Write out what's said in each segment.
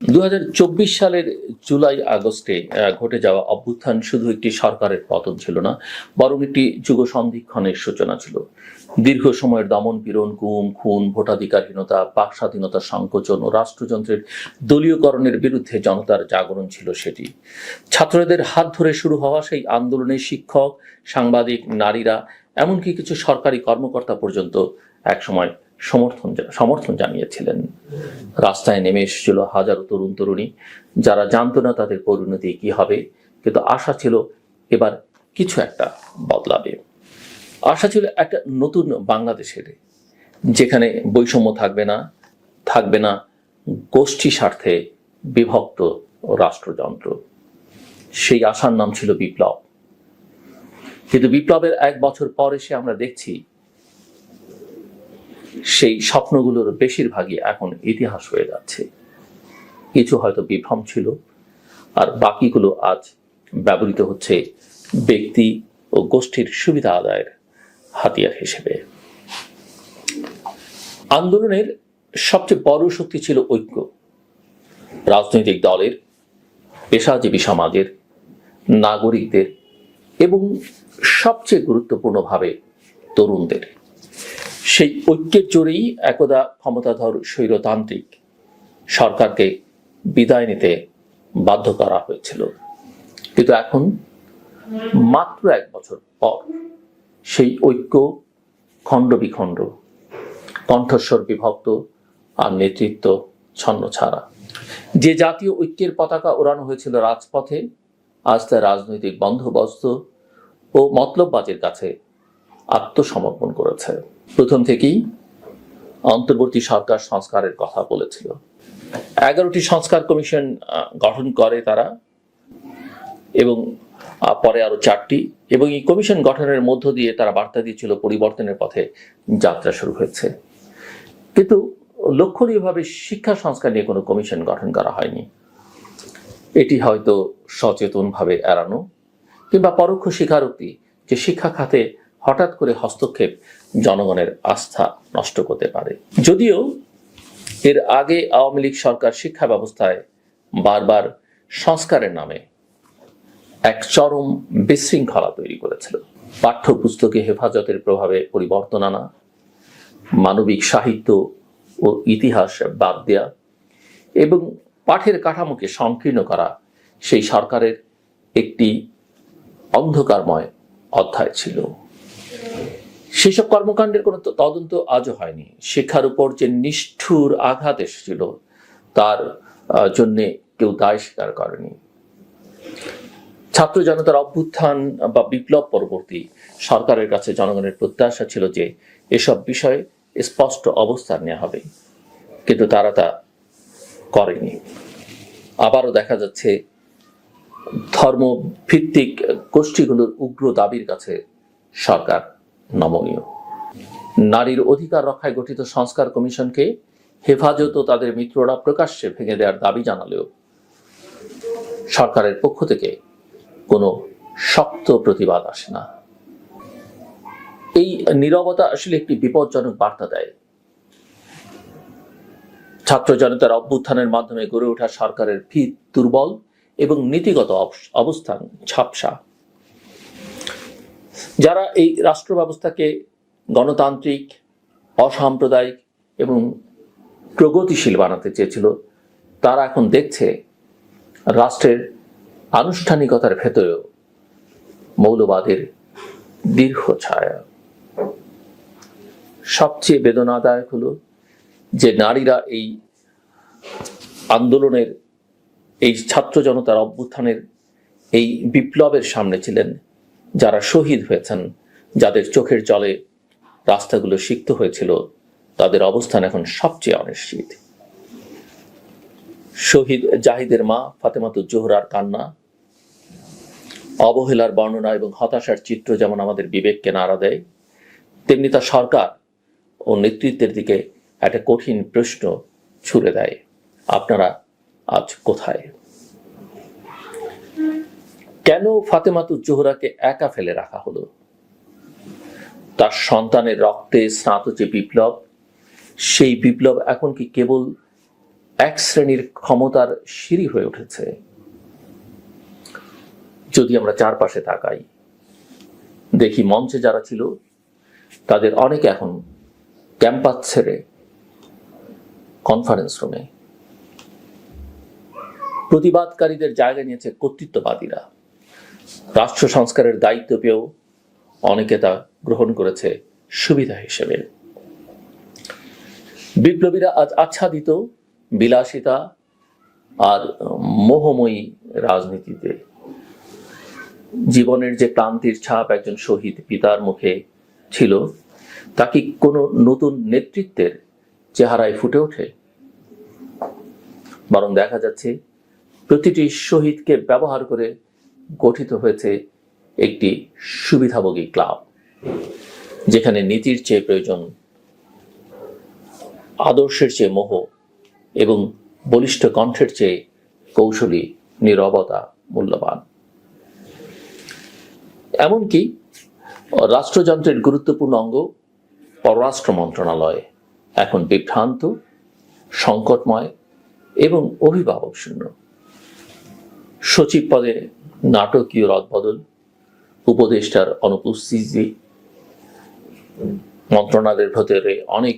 সালের জুলাই আগস্টে ঘটে যাওয়া অভ্যুত্থান শুধু একটি সরকারের পতন ছিল না, বরং একটি যুগ সন্ধিক্ষণের সূচনা ছিল। দীর্ঘ সময়ের দমন পীড়ন, গুম খুন, ভোটাধিকারহীনতা, বাক স্বাধীনতার সংকোচন ও রাষ্ট্রযন্ত্রের দলীয়করণের বিরুদ্ধে জনতার জাগরণ ছিল সেটি। ছাত্রদের হাত ধরে শুরু হওয়া সেই আন্দোলনে শিক্ষক, সাংবাদিক, নারীরা, এমনকি কিছু সরকারি কর্মকর্তা পর্যন্ত একসময় সমর্থন জানিয়েছিলেন। রাস্তায় নেমে এসেছিল হাজারো তরুণ তরুণী, যারা জানতো না তাদের পরিণতি কি হবে, কিন্তু আশা ছিল এবার কিছু একটা বদলাবে। আশা ছিল একটা নতুন বাংলাদেশের, যেখানে বৈষম্য থাকবে না গোষ্ঠী স্বার্থে বিভক্ত রাষ্ট্রযন্ত্র। সেই আশার নাম ছিল বিপ্লব। কিন্তু বিপ্লবের 1 বছর পর এসে আমরা দেখছি সেই স্বপ্নগুলোর বেশিরভাগই এখন ইতিহাস হয়ে যাচ্ছে। কিছু হয়তো বিভ্রম ছিল, আর বাকিগুলো আজ ব্যবহৃত হচ্ছে ব্যক্তি ও গোষ্ঠীর সুবিধা আদায়ের হাতিয়ার হিসেবে। আন্দোলনের সবচেয়ে বড় শক্তি ছিল ঐক্য। রাজনৈতিক দলের, পেশাজীবী সমাজের, নাগরিকদের এবং সবচেয়ে গুরুত্বপূর্ণভাবে তরুণদের। সেই ঐক্যের জোরেই একদা ক্ষমতাধর স্বৈরতান্ত্রিক সরকারকে বিদায় নিতে বাধ্য করা হয়েছিল। কিন্তু এখন মাত্র 1 বছর পর সেই ঐক্য খণ্ড বিখণ্ড, কণ্ঠস্বর বিভক্ত, আর নেতৃত্ব ছন্নছাড়া। যে জাতীয় ঐক্যের পতাকা ওড়ানো হয়েছিল রাজপথে, আজ তা রাজনৈতিক বন্দোবস্ত ও মতলববাজের কাছে আত্মসমর্পণ করেছে। প্রথম থেকেই অন্তর্বর্তী সরকার সংস্কারের কথা বলেছিল। 11টি সংস্কার কমিশন গঠন করে তারা, এবং পরে আরো 4টি, এবং এই কমিশন গঠনের মধ্য দিয়ে তারা বার্তা দিয়েছিল পরিবর্তনের পথে যাত্রা শুরু হয়েছে। কিন্তু লক্ষণীয়ভাবে শিক্ষা সংস্কার নিয়ে কোনো কমিশন গঠন করা হয়নি। এটি হয়তো সচেতনভাবে এড়ানো কিংবা পরোক্ষ স্বীকারোক্তি যে শিক্ষা খাতে হঠাৎ করে হস্তক্ষেপ জনগণের আস্থা নষ্ট করতে পারে। যদিও এর আগে আওয়ামী লীগ সরকার শিক্ষা ব্যবস্থায় বারবার সংস্কারের নামে এক চরম বিশৃঙ্খলা তৈরি করেছিল। পাঠ্যপুস্তকে হেফাজতের প্রভাবে পরিবর্তন আনা, মানবিক সাহিত্য ও ইতিহাস বাদ দেয়া এবং পাঠের কাঠামোকে সংকীর্ণ করা সেই সরকারের একটি অন্ধকারময় অধ্যায় ছিল। সেসব কর্মকাণ্ডের কোনো তদন্ত আজও হয়নি। শিক্ষার উপর যে নিষ্ঠুর আঘাত এসেছিল তার জন্য কেউ দায় স্বীকার করেনি। ছাত্র জনতার অভ্যুত্থান বা বিপ্লব পরবর্তী সরকারের কাছে জনগণের প্রত্যাশা ছিল যে এসব বিষয়ে স্পষ্ট অবস্থান নেওয়া হবে, কিন্তু তারা তা করেনি। আবারও দেখা যাচ্ছে ধর্মভিত্তিক গোষ্ঠীগুলোর উগ্র দাবির কাছে সরকার নমনীয়। নারীর অধিকার রক্ষায় গঠিত সংস্কার কমিশনকে হেফাজত ও তাদের মিত্ররা প্রকাশ্যে ভেঙে দেওয়ার দাবি জানালেও সরকারের পক্ষ থেকে কোনো শক্ত প্রতিবাদ আসে না। এই নীরবতা আসলে একটি বিপজ্জনক বার্তা দেয়। ছাত্র জনতার অভ্যুত্থানের মাধ্যমে গড়ে ওঠা সরকারের ভিত দুর্বল এবং নীতিগত অবস্থান ঝাপসা। যারা এই রাষ্ট্র ব্যবস্থাকে গণতান্ত্রিক, অসাম্প্রদায়িক এবং প্রগতিশীল বানাতে চেয়েছিল, তারা এখন দেখছে রাষ্ট্রের আনুষ্ঠানিকতার ভেতরেও মৌলবাদের দীর্ঘ ছায়া। সবচেয়ে বেদনাদায়ক হলো যে নারীরা এই আন্দোলনের, এই ছাত্র জনতার অভ্যুত্থানের, এই বিপ্লবের সামনে ছিলেন, যারা শহীদ হয়েছেন, যাদের চোখের জলে রাস্তাগুলো সিক্ত হয়েছিল, তাদের অবস্থান এখন সবচেয়ে অনিশ্চিত। শহীদ জাহিদের মা ফাতেমাতুজ জোহরার কান্না, অবহেলার বর্ণনা এবং হতাশার চিত্র যেমন আমাদের বিবেককে নাড়া দেয়, তেমনি তার সরকার ও নেতৃত্বের দিকে একটা কঠিন প্রশ্ন ছুড়ে দেয়: আপনারা আজ কোথায়? কেন ফাতেমাতুজ জোহরাকে একা ফেলে রাখা হলো? তার সন্তানের রক্তে স্নাত যে বিপ্লব, সেই বিপ্লব এখন কি কেবল এক শ্রেণীর ক্ষমতার সিঁড়ি হয়ে উঠেছে। যদি আমরা চারপাশে তাকাই, দেখি মঞ্চে যারা ছিল তাদের অনেকে এখন ক্যাম্পাস ছেড়ে কনফারেন্স রুমে। প্রতিবাদকারীদের জায়গা নিয়েছে কর্তৃত্ববাদীরা। রাষ্ট্র সংস্কারের দায়িত্ব পেয়েও অনেকে তা গ্রহণ করেছে সুবিধা হিসেবে। বিপ্লবীরা আজ আচ্ছাদিত বিলাসিতা আর মোহময়ী রাজনীতিতে। জীবনের যে ক্লান্তির ছাপ একজন শহীদ পিতার মুখে ছিল, তা কি কোনো নতুন নেতৃত্বের চেহারায় ফুটে ওঠে? বরং দেখা যাচ্ছে প্রতিটি শহীদকে ব্যবহার করে গঠিত হয়েছে একটি সুবিধাভোগী ক্লাব, যেখানে নীতির চেয়ে প্রয়োজন আদর্শের চেয়ে মোহ এবং বলিষ্ঠ কণ্ঠের চেয়ে কৌশলী নীরবতা মূল্যবান। এমনকি রাষ্ট্রযন্ত্রের গুরুত্বপূর্ণ অঙ্গ পররাষ্ট্র মন্ত্রণালয় এখন বিভ্রান্ত, সংকটময় এবং অভিভাবক শূন্য। সচিব পদে নাটকীয় রদবদল, উপদেষ্টার অনুপস্থিতি, মন্ত্রণালয়ের ভেতরে অনেক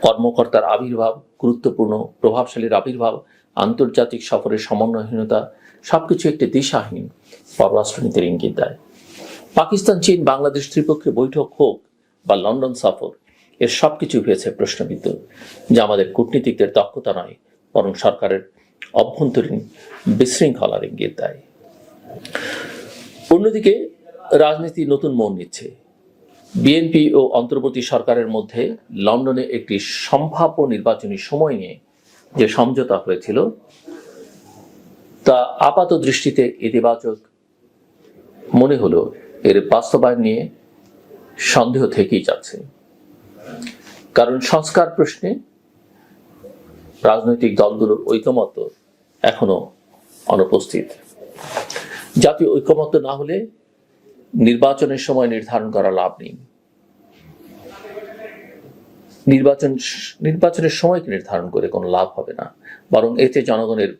কর্মকর্তার আবির্ভাব, গুরুত্বপূর্ণ প্রভাবশালীর আবির্ভাব, আন্তর্জাতিক সফরের সমন্বয়হীনতা, সবকিছু একটি দিশাহীন পররাষ্ট্রনীতির ইঙ্গিত দেয়। পাকিস্তান, চীন, বাংলাদেশ ত্রিপক্ষীয় বৈঠক হোক বা লন্ডন সফর, এর সবকিছু হয়েছে প্রশ্নবিদ্ধ, যা আমাদের কূটনীতিকদের দক্ষতা নয়, বরং সরকারের অভ্যন্তরীণ বিশৃঙ্খলার ইঙ্গিত দেয়। অন্যদিকে রাজনীতি নতুন মোড় নিচ্ছে। বিএনপি ও অন্তর্বর্তী সরকারের মধ্যে লন্ডনে একটি সম্ভাব্য নির্বাচনী সময় নিয়ে যে সমঝোতা হয়েছিল, তা আপাত দৃষ্টিতে ইতিবাচক মনে হলেও এর বাস্তবায়ন নিয়ে সন্দেহ থেকেই যাচ্ছে। কারণ সংস্কার প্রশ্নে রাজনৈতিক দলগুলোর ঐকমত্য এখনো অনুপস্থিত। জাতীয় ঐকমত্য না হলে নির্বাচনের সময় নির্ধারণ করা লাভ নেই। নির্বাচনের সময়কে নির্ধারণ করে কোনো লাভ হবে না, বরং এতে জনগণের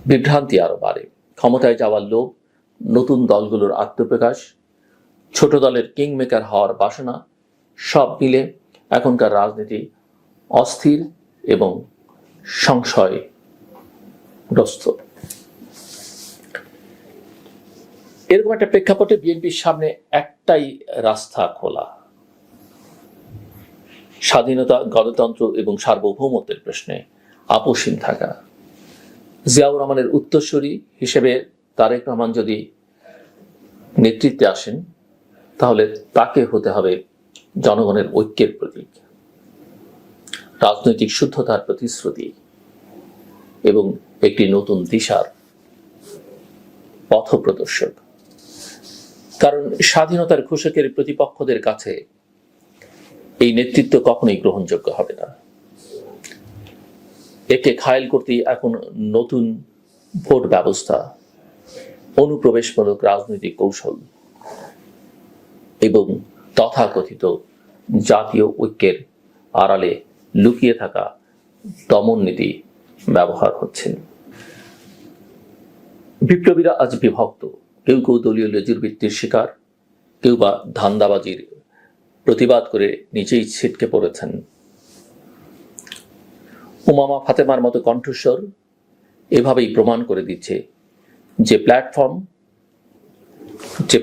বিভ্রান্তি আরো বাড়ে। ক্ষমতায় যাওয়ার লোভ, নতুন দলগুলোর আত্মপ্রকাশ, ছোট দলের কিং মেকার হওয়ার বাসনা, সব মিলে এখনকার রাজনীতি অস্থির এবং সংশয়গ্রস্ত। এরকম একটা প্রেক্ষাপটে বিএনপির সামনে একটাই রাস্তা খোলা: স্বাধীনতা, গণতন্ত্র এবং সার্বভৌমত্বের প্রশ্নে আপোষহীন থাকা। জিয়াউর রহমানের উত্তরসূরি হিসেবে তারেক রহমান যদি নেতৃত্বে আসেন, তাহলে তাকে হতে হবে জনগণের ঐক্যের প্রতীক, রাজনৈতিক শুদ্ধতার প্রতিশ্রুতি এবং একটি নতুন দিশার পথপ্রদর্শক। কারণ স্বাধীনতার ঘোষকের প্রতিপক্ষদের কাছে এই নেতৃত্ব কখনোই গ্রহণযোগ্য হবে না। একে ঘায়েল করতে এখন নতুন ভোট ব্যবস্থা, অনুপ্রবেশমূলক রাজনৈতিক কৌশল এবং তথাকথিত জাতীয় ঐক্যের আড়ালে লুকিয়ে থাকা দমন নীতি ব্যবহার হচ্ছে। বিপ্লবীরা আজ বিভক্ত। কেউ কেউ দলীয় লেজুর বৃত্তির শিকার, কেউ বা ধান্দাবাজির প্রতিবাদ করে নিজেই ছিটকে পড়েছেন। উমামা ফাতেমার মতো কণ্ঠস্বর এভাবেই প্রমাণ করে দিচ্ছে যে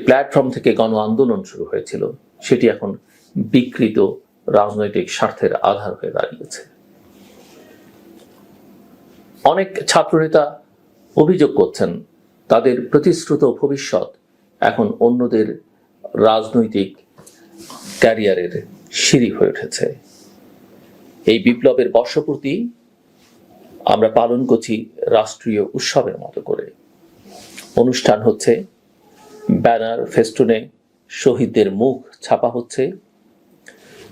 প্ল্যাটফর্ম থেকে গণ আন্দোলন শুরু হয়েছিল, সেটি এখন বিকৃত রাজনৈতিক স্বার্থের আধার হয়ে দাঁড়িয়েছে। অনেক ছাত্রনেতা অভিযোগ করছেন তাদের প্রতিশ্রুত ভবিষ্যৎ এখন অন্যদের রাজনৈতিক ক্যারিয়ারের সিঁড়ি হয়ে উঠেছে। এই বিপ্লবের বর্ষপূর্তি আমরা পালন করছি রাষ্ট্রীয় উৎসবের মতো করে। অনুষ্ঠান হচ্ছে, ব্যানার ফেস্টুনে শহীদদের মুখ ছাপা হচ্ছে,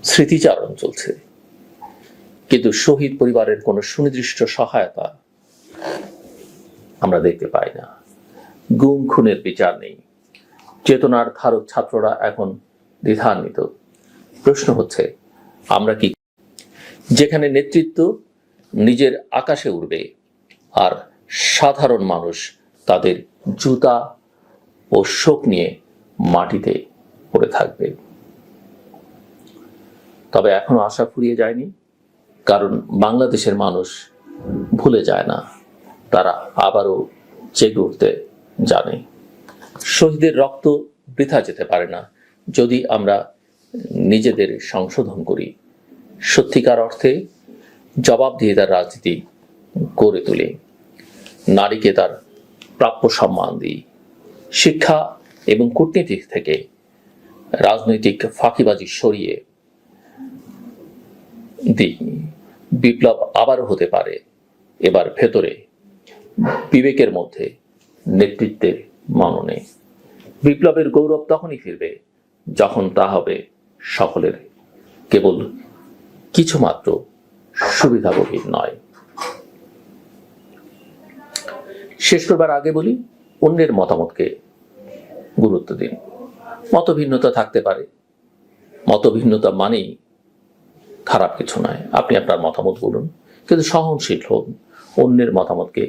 স্মৃতিচারণ চলছে, কিন্তু শহীদ পরিবারের কোনো সুনির্দিষ্ট সহায়তা আমরা দেখতে পাই না। গুম খুনের বিচার নেই। চেতনার ধারক ছাত্ররা এখন দ্বিধান্বিত। প্রশ্ন হচ্ছে, আমরা কি যেখানে নেতৃত্ব নিজের আকাশে উড়বে আর সাধারণ মানুষ তাদের জুতা ও শোক নিয়ে মাটিতে পড়ে থাকবে। তবে এখনো আশা ফুরিয়ে যায়নি, কারণ বাংলাদেশের মানুষ ভুলে যায় না, তারা আবারও জেগে উঠতে জানে। শহীদের রক্ত বৃথা যেতে পারে না যদি আমরা নিজেদের সংশোধন করি, সত্যিকার অর্থে জবাবদিহিতার রাজনীতি গড়ে তুলি, নারীকে তার প্রাপ্য সম্মান দিই, শিক্ষা এবং কূটনীতি থেকে রাজনৈতিক ফাঁকিবাজি সরিয়ে দিই। বিপ্লব আবারও হতে পারে, এবার ভেতরে, বিবেকের মধ্যে, নেতৃত্বের মননে। বিপ্লবের গৌরব তখনই ফিরবে যখন তা হবে সকলের, কেবল কিছু মাত্র সুবিধাভোগীর নয়। শেষ করবার আগে বলি, অন্যের মতামতকে গুরুত্ব দিন। মতভিন্নতা থাকতে পারে, মতভিন্নতা মানেই খারাপ কিছু নয়। আপনি আপনার মতামত বলুন, কিন্তু সহনশীল হন, অন্যের মতামতকে